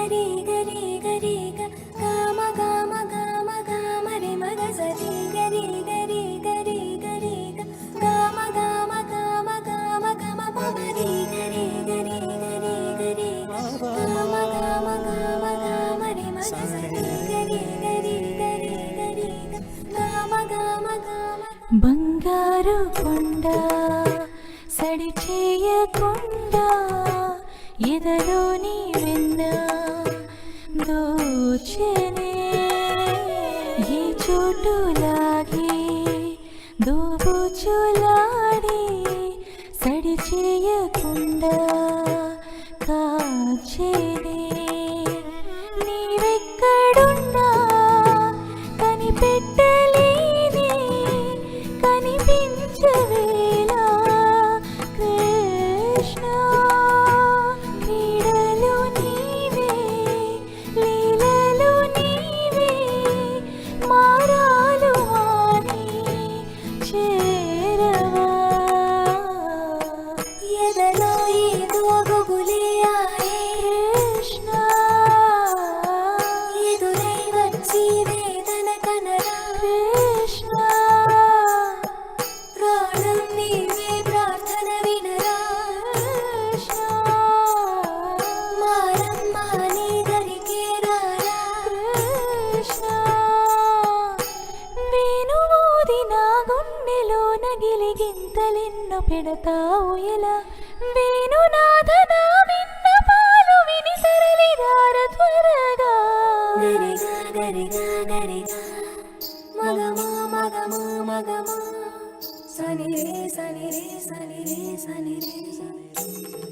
గరి గరి గరి గమ గమ గమ గమ రి మగ సరి గరి గరి గరి గరి గమ గమ గమ గమ గమ పరి గరి గరి గరి గరి గమ గమ గమ గమ రి మగ సరి గరి గరి గరి గరి గమ గమ గమ బంగారు కొండ సడి చేయకుండా ఎదలోని వెన్న దోచెనే ఈ చోటులాగే దోబుచులాడి సడి చేయకుండా కాచెనే నీవెక్కడున్నా కనిపెట్టలేని కనిపించవేలా కృష్ణ క్రీడలు నీవే లీలలు నీవే మారాలు మాని చేరవా ఎదలో ఏదో గుబులే ఆయే కృష్ణ ఎదురై వచ్చి వేదన కనరా కృష్ణ ప్రాణం నీవే ప్రార్థన వినరా కృష్ణ మారమ్మ నీ దరికే రారా కృష్ణ వేణువూది నా గుండెలో నగిలి గింతలెన్నో పెడతావు ఎలా వేణునాథ నా విన్నపాలు విని తరలిరార త్వరగా గరిగా గరిగా గరిగా మగమా మగమా మగమా సని రే సని రే సని రే సని రే సని